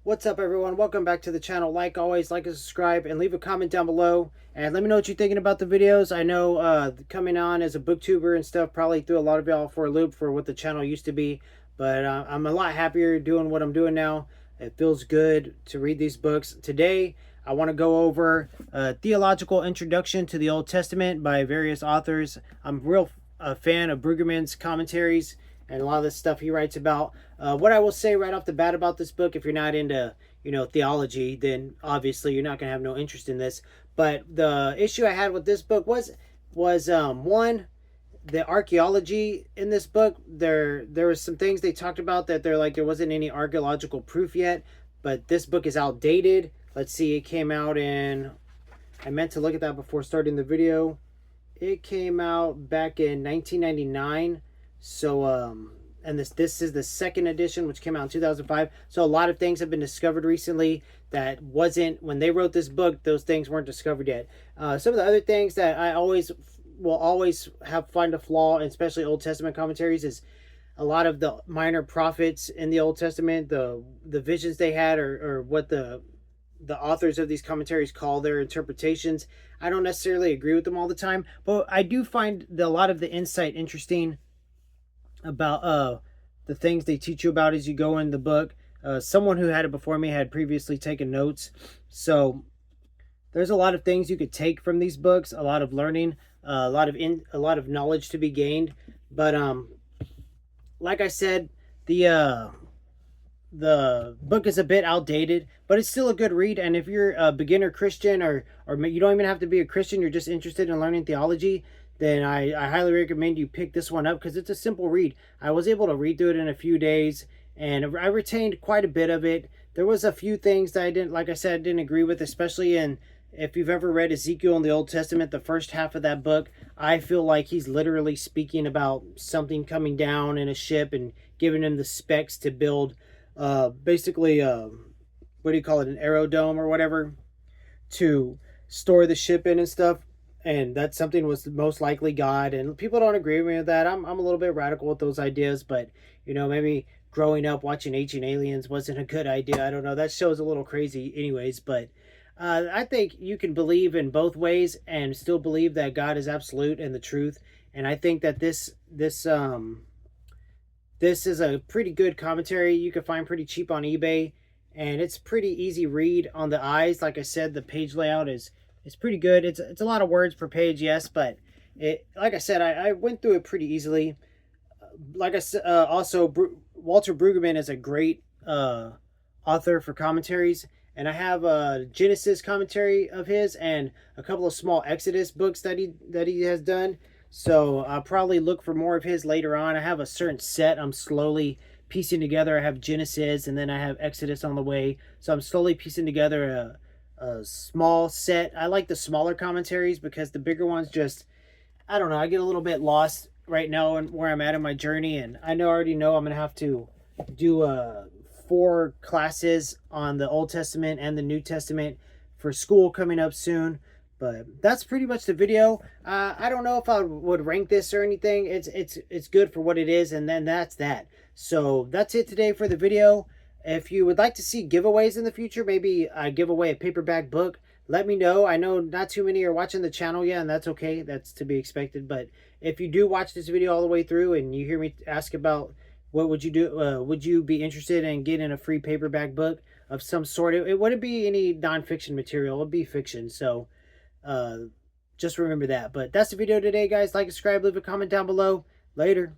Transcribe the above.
What's up, everyone? Welcome back to the channel. Like always, like and subscribe and leave a comment down below and let me know what you're thinking about the videos. I know coming on as a booktuber and stuff probably threw a lot of y'all for a loop for what the channel used to be, but I'm a lot happier doing what I'm doing now. It feels good to read these books. Today I want to go over a theological introduction to the Old Testament by various authors. I'm real a fan of Brueggemann's commentaries and a lot of the stuff he writes about. What I will say right off the bat about this book, if you're not into, theology, then obviously you're not going to have no interest in this. But the issue I had with this book was one, the archaeology in this book. There was some things they talked about that there wasn't any archaeological proof yet, but this book is outdated. Let's see, it came out in, I meant to look at that before starting the video. It came out back in 1999. So and this is the second edition, which came out in 2005. So a lot of things have been discovered recently that wasn't when they wrote this book. Those things weren't discovered yet. Some of the other things that I will always find a flaw, especially Old Testament commentaries, is a lot of the minor prophets in the Old Testament, the visions they had, or what the authors of these commentaries call their interpretations. I don't necessarily agree with them all the time, but I do find a lot of the insight interesting about the things they teach you about as you go in the book. Someone who had it before me had previously taken notes, so there's a lot of things you could take from these books, a lot of learning, a lot of knowledge to be gained. But like I said, the book is a bit outdated, but it's still a good read. And if you're a beginner Christian, or you don't even have to be a Christian, you're just interested in learning theology, then I highly recommend you pick this one up because it's a simple read. I was able to read through it in a few days, and I retained quite a bit of it. There was a few things that I didn't, like I said, didn't agree with, especially if you've ever read Ezekiel in the Old Testament, the first half of that book. I feel like he's literally speaking about something coming down in a ship and giving him the specs to build basically what do you call it, an aerodome or whatever, to store the ship in and stuff. And that something was most likely God. And people don't agree with me with that. I'm a little bit radical with those ideas, but maybe growing up watching Ancient Aliens wasn't a good idea. I don't know. That show's a little crazy anyways, but I think you can believe in both ways and still believe that God is absolute and the truth. And I think that this is a pretty good commentary. You can find pretty cheap on eBay, and it's pretty easy read on the eyes. Like I said, the page layout is pretty good. It's a lot of words per page, yes, but like I said, I went through it pretty easily. Like I said, also Walter Brueggemann is a great author for commentaries, and I have a Genesis commentary of his and a couple of small Exodus books that he has done. So I'll probably look for more of his later on. I have a certain set I'm slowly piecing together. I have Genesis, and then I have Exodus on the way. So I'm slowly piecing together a small set. I like the smaller commentaries because the bigger ones just, I don't know, I get a little bit lost right now and where I'm at in my journey. And I already know I'm going to have to do 4 classes on the Old Testament and the New Testament for school coming up soon. But that's pretty much the video. I don't know if I would rank this or anything. It's good for what it is, and then that's that. So that's it today for the video. If you would like to see giveaways in the future, maybe I give away a paperback book, let me know. I know not too many are watching the channel yet, and that's okay. That's to be expected. But if you do watch this video all the way through and you hear me ask about what would you do, would you be interested in getting a free paperback book of some sort? It wouldn't be any nonfiction material. It would be fiction. So just remember that. But that's the video today, guys. Like, subscribe, leave a comment down below. Later.